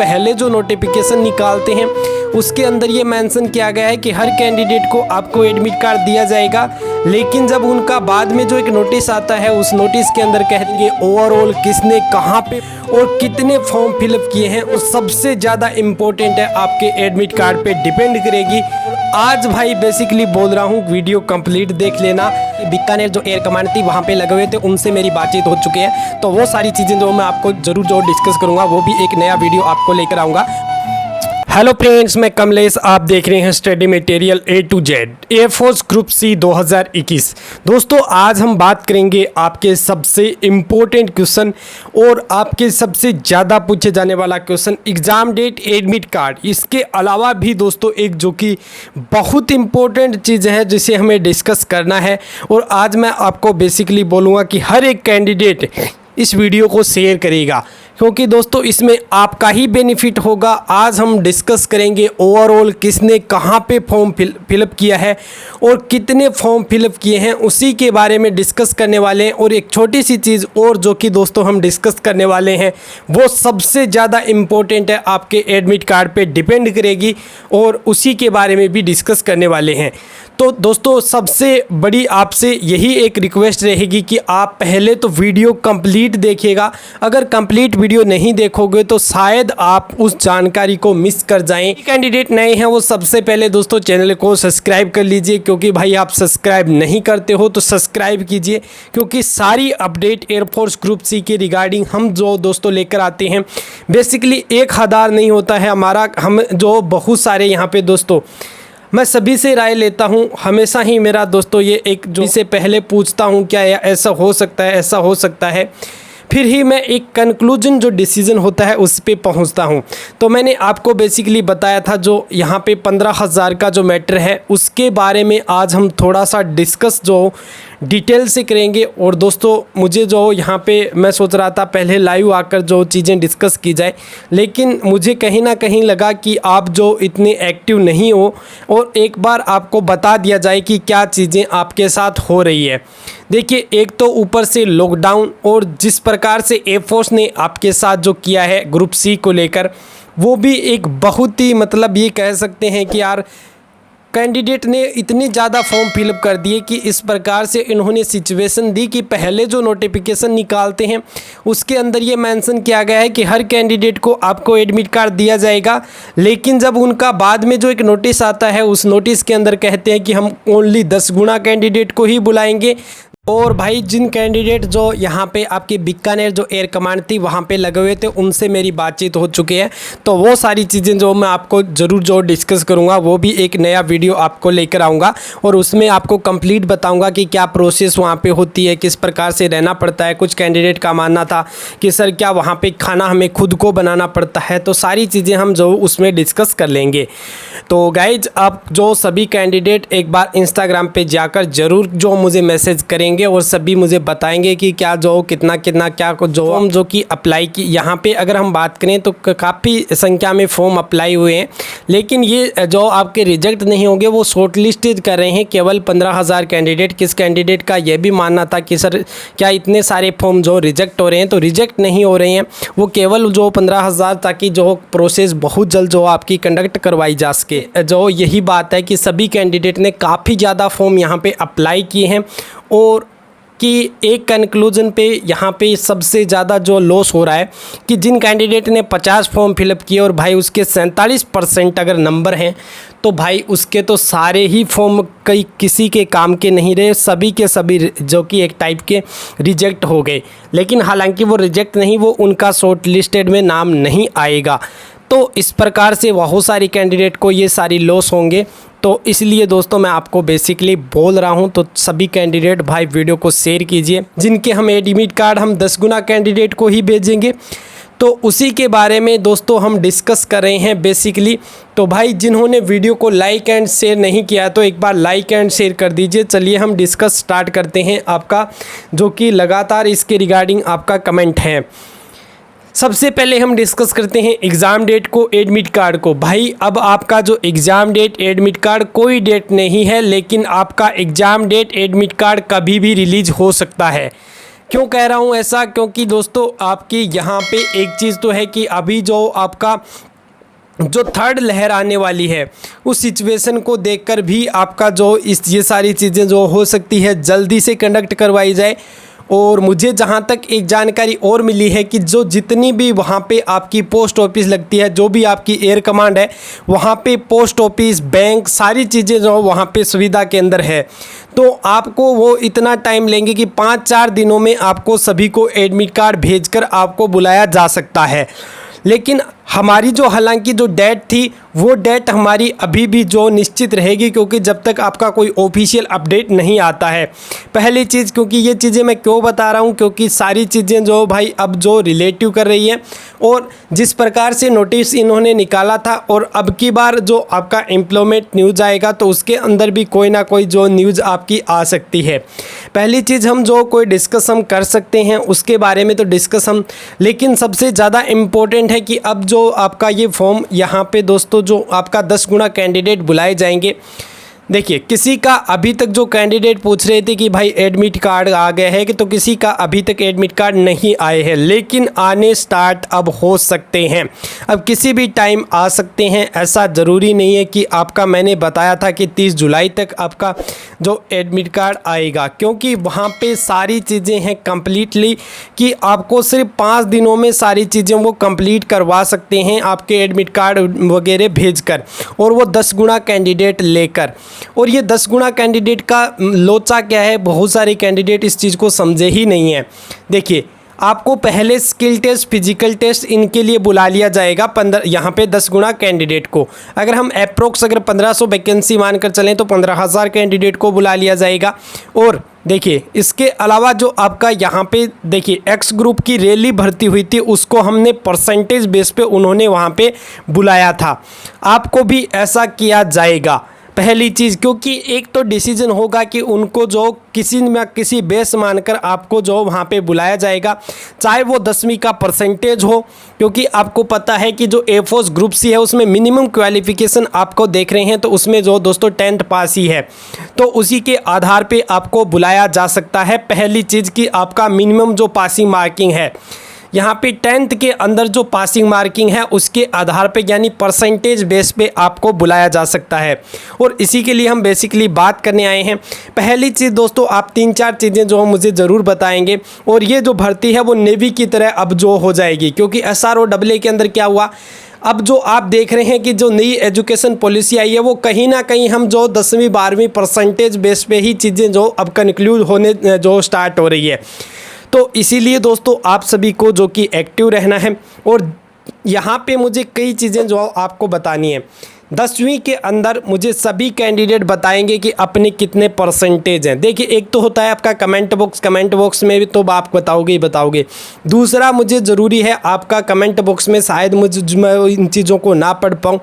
पहले जो नोटिफिकेशन निकालते हैं उसके अंदर ये मेंशन किया गया है कि हर कैंडिडेट को आपको एडमिट कार्ड दिया जाएगा, लेकिन जब उनका बाद में जो एक नोटिस आता है उस नोटिस के अंदर कहेंगे ओवरऑल किसने कहाँ पे और कितने फॉर्म फिलअप किए हैं, उस सबसे ज़्यादा इम्पोर्टेंट है आपके एडमिट कार्ड पे डिपेंड करेगी। आज भाई बेसिकली बोल रहा हूँ, वीडियो कंप्लीट देख लेना। बीकानेर जो एयर कमांड थी वहाँ पे लगे हुए थे, उनसे मेरी बातचीत हो चुकी है, तो वो सारी चीज़ें जो मैं आपको ज़रूर जो डिस्कस करूँगा वो भी एक नया वीडियो आपको लेकर आऊँगा। हेलो फ्रेंड्स, मैं कमलेश, आप देख रहे हैं study material A to Z air force group C 2021। दोस्तों आज हम बात करेंगे आपके सबसे इम्पोर्टेंट क्वेश्चन और आपके सबसे ज़्यादा पूछे जाने वाला question exam date admit card. इसके अलावा भी दोस्तों एक जो कि बहुत इम्पोर्टेंट चीज़ है जिसे हमें डिस्कस करना है, और आज मैं आपको बेसिकली बोलूँगा कि हर एक कैंडिडेट इस वीडियो को शेयर करेगा, क्योंकि दोस्तों इसमें आपका ही बेनिफिट होगा। आज हम डिस्कस करेंगे ओवरऑल किसने कहाँ पे फॉर्म फिलअप किया है और कितने फॉर्म फिलअप किए हैं, उसी के बारे में डिस्कस करने वाले हैं। और एक छोटी सी चीज़ और जो कि दोस्तों हम डिस्कस करने वाले हैं वो सबसे ज़्यादा इम्पोर्टेंट है, आपके एडमिट कार्ड पे डिपेंड करेगी, और उसी के बारे में भी डिस्कस करने वाले हैं। तो दोस्तों सबसे बड़ी आपसे यही एक रिक्वेस्ट रहेगी कि आप पहले तो वीडियो कंप्लीट देखिएगा। अगर कंप्लीट वीडियो नहीं देखोगे तो शायद आप उस जानकारी को मिस कर जाएं। कैंडिडेट नए हैं वो सबसे पहले दोस्तों चैनल को सब्सक्राइब कर लीजिए, क्योंकि भाई आप सब्सक्राइब नहीं करते हो तो सब्सक्राइब कीजिए, क्योंकि सारी अपडेट एयरफोर्स ग्रुप C के रिगार्डिंग हम जो दोस्तों लेकर आते हैं बेसिकली 1000 नहीं होता है हमारा, हम जो बहुत सारे यहाँ पे दोस्तों मैं सभी से राय लेता हूँ हमेशा ही। मेरा दोस्तों ये एक जो से पहले पूछता हूँ क्या ऐसा हो सकता है, ऐसा हो सकता है, फिर ही मैं एक कंक्लूजन जो डिसीजन होता है उस पे पहुंचता हूं। तो मैंने आपको बेसिकली बताया था जो यहाँ पे 15,000 का जो मैटर है उसके बारे में आज हम थोड़ा सा डिस्कस जो डिटेल से करेंगे। और दोस्तों मुझे जो यहाँ पे मैं सोच रहा था पहले लाइव आकर जो चीज़ें डिस्कस की जाए, लेकिन मुझे कहीं ना कहीं लगा कि आप जो इतने एक्टिव नहीं हो और एक बार आपको बता दिया जाए कि क्या चीज़ें आपके साथ हो रही है। देखिए एक तो ऊपर से लॉकडाउन और जिस प्रकार से एयरफोर्स ने आपके साथ जो किया है ग्रुप C को लेकर, वो भी एक बहुत ही मतलब ये कह सकते हैं कि यार कैंडिडेट ने इतने ज़्यादा फॉर्म फिलअप कर दिए कि इस प्रकार से इन्होंने सिचुएशन दी कि पहले जो नोटिफिकेशन निकालते हैं उसके अंदर ये मेंशन किया गया है कि हर कैंडिडेट को आपको एडमिट कार्ड दिया जाएगा, लेकिन जब उनका बाद में जो एक नोटिस आता है उस नोटिस के अंदर कहते हैं कि हम ओनली 10 गुना कैंडिडेट को ही बुलाएंगे। और भाई जिन कैंडिडेट जो यहाँ पे आपके बीकानेर जो एयर कमांड थी वहाँ पे लगे हुए थे उनसे मेरी बातचीत हो चुकी है, तो वो सारी चीज़ें जो मैं आपको ज़रूर जो डिस्कस करूँगा वो भी एक नया वीडियो आपको लेकर आऊँगा, और उसमें आपको कंप्लीट बताऊँगा कि क्या प्रोसेस वहाँ पे होती है, किस प्रकार से रहना पड़ता है। कुछ कैंडिडेट का मानना था कि सर क्या वहाँ पर खाना हमें खुद को बनाना पड़ता है, तो सारी चीज़ें हम जो उसमें डिस्कस कर लेंगे। तो गाइज आप जो सभी कैंडिडेट एक बार इंस्टाग्राम पर जाकर ज़रूर जो मुझे मैसेज करेंगे और सभी मुझे बताएंगे कि क्या जो कितना क्या जो हम जो कि अप्लाई की। यहाँ पे अगर हम बात करें तो काफ़ी संख्या में फॉर्म अप्लाई हुए हैं, लेकिन ये जो आपके रिजेक्ट नहीं होंगे वो शॉर्ट लिस्टेड कर रहे हैं केवल 15,000 कैंडिडेट। किस कैंडिडेट का ये भी मानना था कि सर क्या इतने सारे फॉर्म जो रिजेक्ट हो रहे हैं, तो रिजेक्ट नहीं हो रहे हैं, वो केवल जो 15,000 ताकि जो प्रोसेस बहुत जल्द जो आपकी कंडक्ट करवाई जा सके। जो यही बात है कि सभी कैंडिडेट ने काफ़ी ज़्यादा फॉर्म यहाँ पे अप्लाई किए हैं, और कि एक कंक्लूजन पे यहाँ पे सबसे ज़्यादा जो लॉस हो रहा है कि जिन कैंडिडेट ने 50 फॉर्म फिलअप किए और भाई उसके 47% अगर नंबर हैं तो भाई उसके तो सारे ही फॉर्म किसी के काम के नहीं रहे, सभी के सभी जो कि एक टाइप के रिजेक्ट हो गए। लेकिन हालांकि वो रिजेक्ट नहीं, वो उनका शॉर्ट लिस्टेड में नाम नहीं आएगा। तो इस प्रकार से बहुत सारी कैंडिडेट को ये सारी लॉस होंगे। तो इसलिए दोस्तों मैं आपको बेसिकली बोल रहा हूं, तो सभी कैंडिडेट भाई वीडियो को शेयर कीजिए। जिनके हम एडमिट कार्ड हम 10 गुना कैंडिडेट को ही भेजेंगे, तो उसी के बारे में दोस्तों हम डिस्कस कर रहे हैं बेसिकली। तो भाई जिन्होंने वीडियो को लाइक एंड शेयर नहीं किया तो एक बार लाइक एंड शेयर कर दीजिए। चलिए हम डिस्कस स्टार्ट करते हैं आपका जो कि लगातार इसके रिगार्डिंग आपका कमेंट है। सबसे पहले हम डिस्कस करते हैं एग्ज़ाम डेट को, एडमिट कार्ड को। भाई अब आपका जो एग्ज़ाम डेट एडमिट कार्ड कोई डेट नहीं है, लेकिन आपका एग्ज़ाम डेट एडमिट कार्ड कभी भी रिलीज़ हो सकता है। क्यों कह रहा हूँ ऐसा, क्योंकि दोस्तों आपकी यहाँ पे एक चीज़ तो है कि अभी जो आपका जो थर्ड लहर आने वाली है उस सिचुएशन को देखकर भी आपका जो ये सारी चीज़ें जो हो सकती है जल्दी से कंडक्ट करवाई जाए। और मुझे जहाँ तक एक जानकारी और मिली है कि जो जितनी भी वहाँ पे आपकी पोस्ट ऑफिस लगती है, जो भी आपकी एयर कमांड है, वहाँ पे पोस्ट ऑफिस, बैंक, सारी चीज़ें जो वहाँ पे सुविधा के अंदर है। तो आपको वो इतना टाइम लेंगे कि 5-4 दिनों में आपको सभी को एडमिट कार्ड भेजकर आपको बुलाया जा सकता है। लेकिन हमारी जो हालांकि जो डेट थी वो डेट हमारी अभी भी जो निश्चित रहेगी, क्योंकि जब तक आपका कोई ऑफिशियल अपडेट नहीं आता है। पहली चीज़, क्योंकि ये चीज़ें मैं क्यों बता रहा हूँ, क्योंकि सारी चीज़ें जो भाई अब जो रिलेटिव कर रही है और जिस प्रकार से नोटिस इन्होंने निकाला था, और अब की बार जो आपका एम्प्लॉयमेंट न्यूज़ आएगा तो उसके अंदर भी कोई ना कोई जो न्यूज़ आपकी आ सकती है। पहली चीज़ हम जो कोई डिस्कस हम कर सकते हैं उसके बारे में तो डिस्कस हम, लेकिन सबसे ज़्यादा इम्पोर्टेंट है कि अब जो आपका ये फॉर्म यहाँ पे दोस्तों जो आपका 10 गुना कैंडिडेट बुलाए जाएंगे। देखिए, किसी का अभी तक जो कैंडिडेट पूछ रहे थे कि भाई एडमिट कार्ड आ गए हैं कि, तो किसी का अभी तक एडमिट कार्ड नहीं आए हैं, लेकिन आने स्टार्ट अब हो सकते हैं। अब किसी भी टाइम आ सकते हैं, ऐसा ज़रूरी नहीं है कि आपका, मैंने बताया था कि 30 जुलाई तक आपका जो एडमिट कार्ड आएगा, क्योंकि वहाँ पे सारी चीज़ें हैं कम्प्लीटली कि आपको सिर्फ 5 दिनों में सारी चीज़ें वो कंप्लीट करवा सकते हैं आपके एडमिट कार्ड वगैरह भेजकर, और वो 10 गुना कैंडिडेट लेकर। और ये 10 गुना कैंडिडेट का लोचा क्या है, बहुत सारे कैंडिडेट इस चीज़ को समझे ही नहीं है। देखिए, आपको पहले स्किल टेस्ट, फिजिकल टेस्ट, इनके लिए बुला लिया जाएगा 15, यहाँ पे 10 गुना कैंडिडेट को। अगर हम अप्रोक्स अगर 1500 वैकेंसी मानकर चलें तो 15,000 कैंडिडेट को बुला लिया जाएगा। और देखिए, इसके अलावा जो आपका यहाँ पे देखिए एक्स ग्रुप की रैली भर्ती हुई थी, उसको हमने परसेंटेज बेस पे उन्होंने वहाँ पे बुलाया था। आपको भी ऐसा किया जाएगा पहली चीज़, क्योंकि एक तो डिसीजन होगा कि उनको जो किसी न किसी बेस मानकर आपको जो वहाँ पे बुलाया जाएगा, चाहे वो 10वीं का परसेंटेज हो, क्योंकि आपको पता है कि जो एयरफोर्स ग्रुप सी है उसमें मिनिमम क्वालिफिकेशन आपको देख रहे हैं, तो उसमें जो दोस्तों 10th पास ही है, तो उसी के आधार पे आपको बुलाया जा सकता है। पहली चीज़ कि आपका मिनिमम जो पासिंग मार्किंग है, यहाँ पे 10th के अंदर जो पासिंग मार्किंग है उसके आधार पे यानी परसेंटेज बेस पे आपको बुलाया जा सकता है। और इसी के लिए हम बेसिकली बात करने आए हैं। पहली चीज़ दोस्तों, आप 3-4 चीज़ें जो मुझे ज़रूर बताएंगे, और ये जो भर्ती है वो नेवी की तरह अब जो हो जाएगी, क्योंकि SRO AA के अंदर क्या हुआ, अब जो आप देख रहे हैं कि जो नई एजुकेशन पॉलिसी आई है वो कहीं ना कहीं हम जो 10वीं 12वीं परसेंटेज बेस पे ही चीज़ें जो अब कंक्लूड होने जो स्टार्ट हो रही है। तो इसीलिए दोस्तों आप सभी को जो कि एक्टिव रहना है, और यहाँ पे मुझे कई चीज़ें जो आपको बतानी है। 10वीं के अंदर मुझे सभी कैंडिडेट बताएंगे कि अपने कितने परसेंटेज हैं। देखिए, एक तो होता है आपका कमेंट बॉक्स में भी तो आप बताओगे ही बताओगे। दूसरा, मुझे ज़रूरी है आपका कमेंट बॉक्स में, शायद मैं इन चीज़ों को ना पढ़ पाऊँ,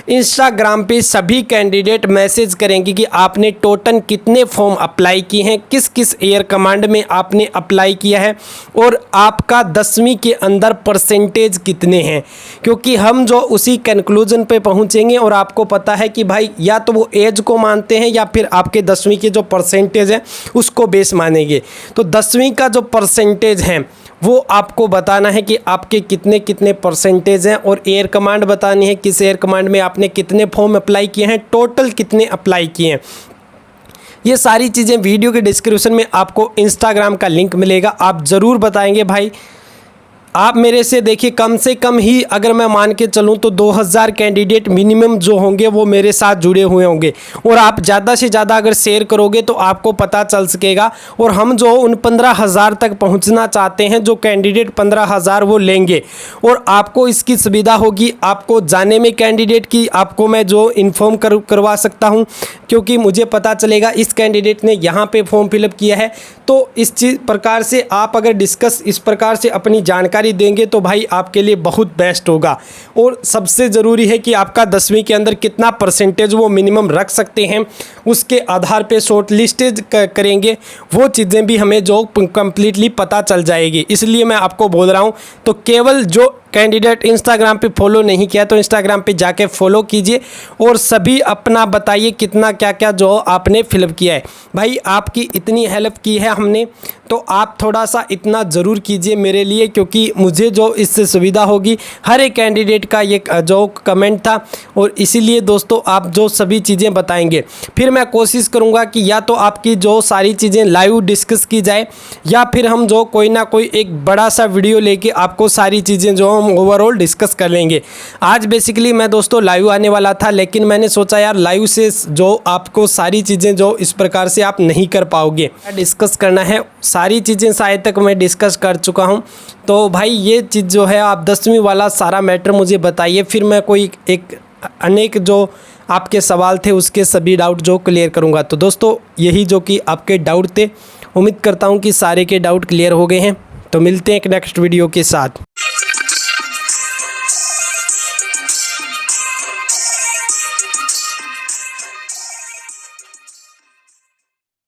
इंस्टाग्राम पे सभी कैंडिडेट मैसेज करेंगे कि आपने टोटल कितने फॉर्म अप्लाई किए हैं, किस किस एयर कमांड में आपने अप्लाई किया है, और आपका 10वीं के अंदर परसेंटेज कितने हैं। क्योंकि हम जो उसी कंक्लूजन पे पहुंचेंगे, और आपको पता है कि भाई या तो वो एज को मानते हैं या फिर आपके 10वीं के जो परसेंटेज है उसको बेस मानेंगे। तो 10वीं का जो परसेंटेज है वो आपको बताना है कि आपके कितने कितने परसेंटेज हैं, और एयर कमांड बतानी है किस एयर कमांड में आपने कितने फॉर्म अप्लाई किए हैं, टोटल कितने अप्लाई किए हैं। ये सारी चीज़ें वीडियो के डिस्क्रिप्शन में आपको इंस्टाग्राम का लिंक मिलेगा, आप ज़रूर बताएंगे भाई। आप मेरे से देखिए, कम से कम ही अगर मैं मान के चलूँ तो 2000 कैंडिडेट मिनिमम जो होंगे वो मेरे साथ जुड़े हुए होंगे, और आप ज़्यादा से ज़्यादा अगर शेयर करोगे तो आपको पता चल सकेगा। और हम जो उन 15,000 तक पहुंचना चाहते हैं, जो कैंडिडेट 15,000 वो लेंगे, और आपको इसकी सुविधा होगी। आपको जाने में कैंडिडेट की आपको मैं जो इन्फॉर्म करवा सकता हूँ, क्योंकि मुझे पता चलेगा इस कैंडिडेट ने यहाँ पे फॉर्म फिलअप किया है। तो इस चीज़ प्रकार से आप अगर डिस्कस इस प्रकार से अपनी जानकारी देंगे तो भाई आपके लिए बहुत बेस्ट होगा। और सबसे ज़रूरी है कि आपका 10वीं के अंदर कितना परसेंटेज वो मिनिमम रख सकते हैं, उसके आधार पे शॉर्ट लिस्टेज करेंगे, वो चीज़ें भी हमें जो कम्प्लीटली पता चल जाएगी। इसलिए मैं आपको बोल रहा हूँ, तो केवल जो कैंडिडेट इंस्टाग्राम पे फॉलो नहीं किया तो इंस्टाग्राम पे जाके फॉलो कीजिए और सभी अपना बताइए कितना क्या क्या जो आपने फिलअप किया है। भाई आपकी इतनी हेल्प की है हमने, तो आप थोड़ा सा इतना ज़रूर कीजिए मेरे लिए, क्योंकि मुझे जो इससे सुविधा होगी। हर एक कैंडिडेट का ये जो कमेंट था और इसीलिए दोस्तों आप जो सभी चीज़ें बताएंगे फिर मैं कोशिश करूँगा कि या तो आपकी जो सारी चीज़ें लाइव डिस्कस की जाए या फिर हम जो कोई ना कोई एक बड़ा सा वीडियो लेके आपको सारी चीज़ें जो हम ओवरऑल डिस्कस कर लेंगे। आज बेसिकली मैं दोस्तों लाइव आने वाला था, लेकिन मैंने सोचा यार लाइव से जो आपको सारी चीज़ें जो इस प्रकार से आप नहीं कर पाओगे, डिस्कस करना है। सारी चीज़ें शायद तक मैं डिस्कस कर चुका हूँ। तो भाई ये चीज़ जो है आप 10वीं वाला सारा मैटर मुझे बताइए, फिर मैं कोई एक अनेक जो आपके सवाल थे उसके सभी डाउट जो क्लियर करूँगा। तो दोस्तों यही जो कि आपके डाउट थे, उम्मीद करता हूँ कि सारे के डाउट क्लियर हो गए हैं। तो मिलते हैं एक नेक्स्ट वीडियो के साथ।